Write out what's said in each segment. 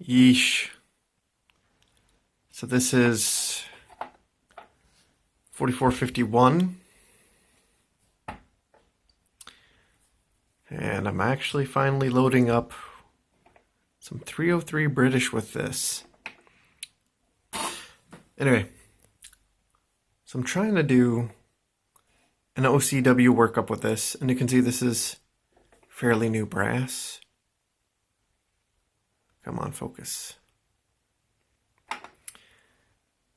Yeesh. So this is 4451. And I'm actually finally loading up some 303 British with this. Anyway, so I'm trying to do an OCW workup with this, and you can see this is fairly new brass. Come on, focus.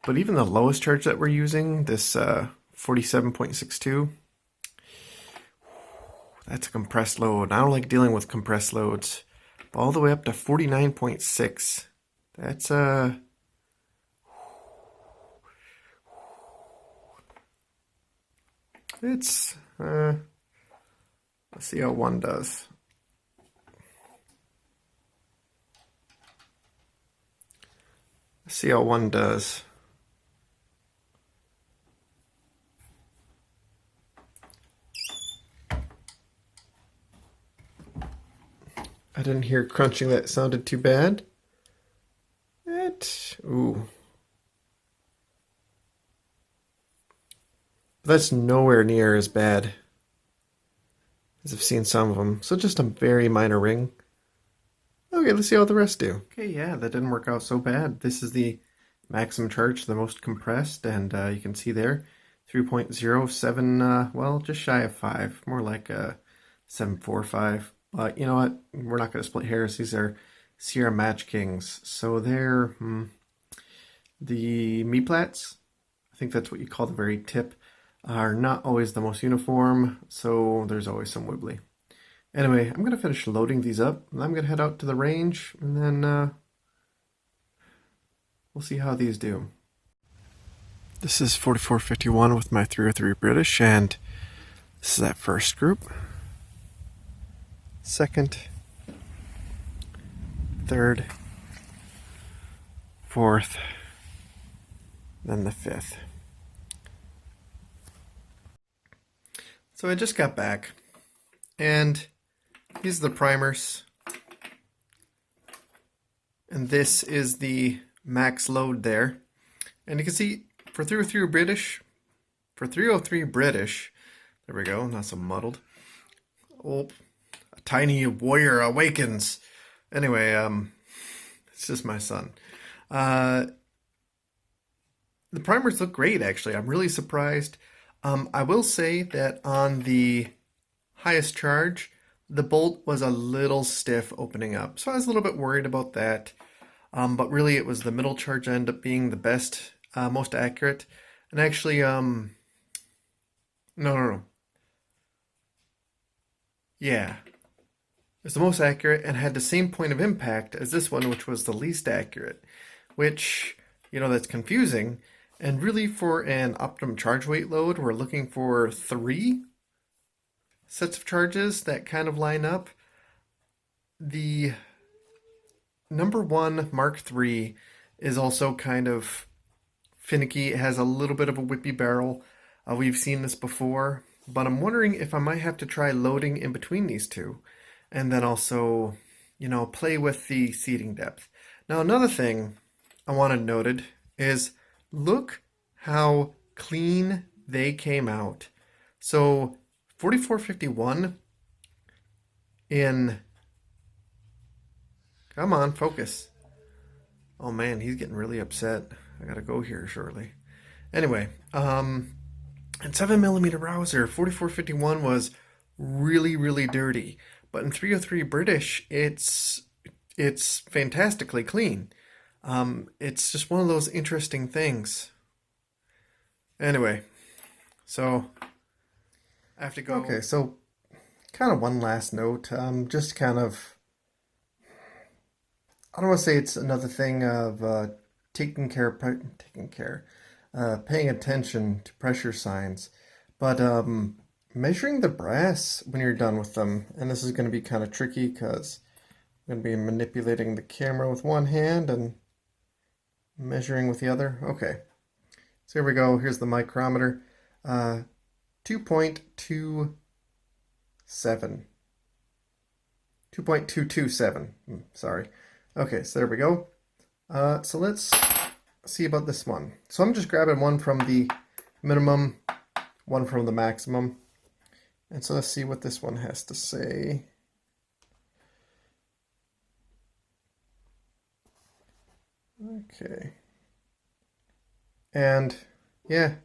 But even the lowest charge that we're using, this 47.62, that's a compressed load. I don't like dealing with compressed loads. All the way up to 49.6. That's it's let's see how one does. Let's see how one does. I didn't hear crunching that sounded too bad. Ooh. That's nowhere near as bad as I've seen some of them. So just a very minor ring. Okay, let's see how the rest do. Okay, yeah, that didn't work out so bad. This is the maximum charge, the most compressed, and you can see there, 3.07, well, just shy of 5, more like a 7.45. But you know what? We're not going to split hairs. These are Sierra Match Kings. So they're the meat-plats, I think that's what you call the very tip, are not always the most uniform, so there's always some wibbly. Anyway, I'm going to finish loading these up, and I'm going to head out to the range, and then we'll see how these do. This is 4451 with my 303 British, and this is that first group. Second, third, fourth, then the fifth. So I just got back, and these are the primers, and this is the max load there. And you can see for 303 British, there we go, not so muddled. Oh, a tiny warrior awakens. Anyway, it's just my son. The primers look great, actually. I'm really surprised. I will say that on the highest charge, the bolt was a little stiff opening up. So I was a little bit worried about that. But really it was the middle charge that ended up being the best, most accurate. And actually, no. Yeah. It was the most accurate and had the same point of impact as this one, which was the least accurate. Which, that's confusing. And really for an optimum charge weight load, we're looking for 3 sets of charges that kind of line up. The number 1 Mark III is also kind of finicky. It has a little bit of a whippy barrel. We've seen this before, but I'm wondering if I might have to try loading in between these two. And then also, play with the seating depth. Now another thing I wanted noted is look how clean they came out. So 4451 in, come on, focus. Oh man, he's getting really upset. I gotta go here shortly. Anyway, and 7mm Rouser, 4451 was really, really dirty. But in 303 British, it's fantastically clean. It's just one of those interesting things. Anyway, so I have to go. Okay, so kind of one last note. Just kind of, I don't want to say it's another thing of paying attention to pressure signs, but measuring the brass when you're done with them. And this is going to be kind of tricky because I'm going to be manipulating the camera with one hand and measuring with the other. Okay, so here we go. Here's the micrometer. 2.27. 2.227. Sorry. Okay, so there we go. So let's see about this one. So I'm just grabbing one from the minimum, one from the maximum. And so let's see what this one has to say. Okay. And yeah,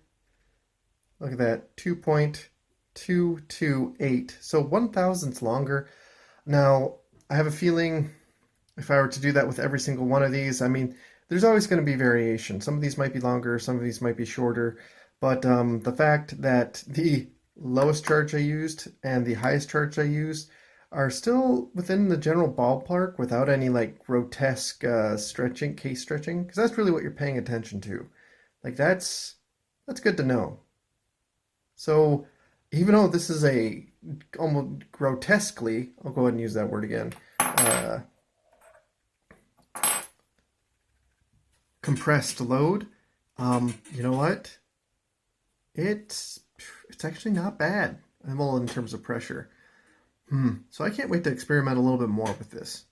look at that, 2.228. So 1,000th longer. Now, I have a feeling if I were to do that with every single one of these, I mean, there's always going to be variation. Some of these might be longer, some of these might be shorter. But the fact that the lowest charge I used and the highest charge I used are still within the general ballpark without any like grotesque stretching, case stretching, because that's really what you're paying attention to. Like that's good to know. So even though this is a almost grotesquely, I'll go ahead and use that word again, compressed load, you know what? It's it's actually not bad. Well, in terms of pressure. So I can't wait to experiment a little bit more with this.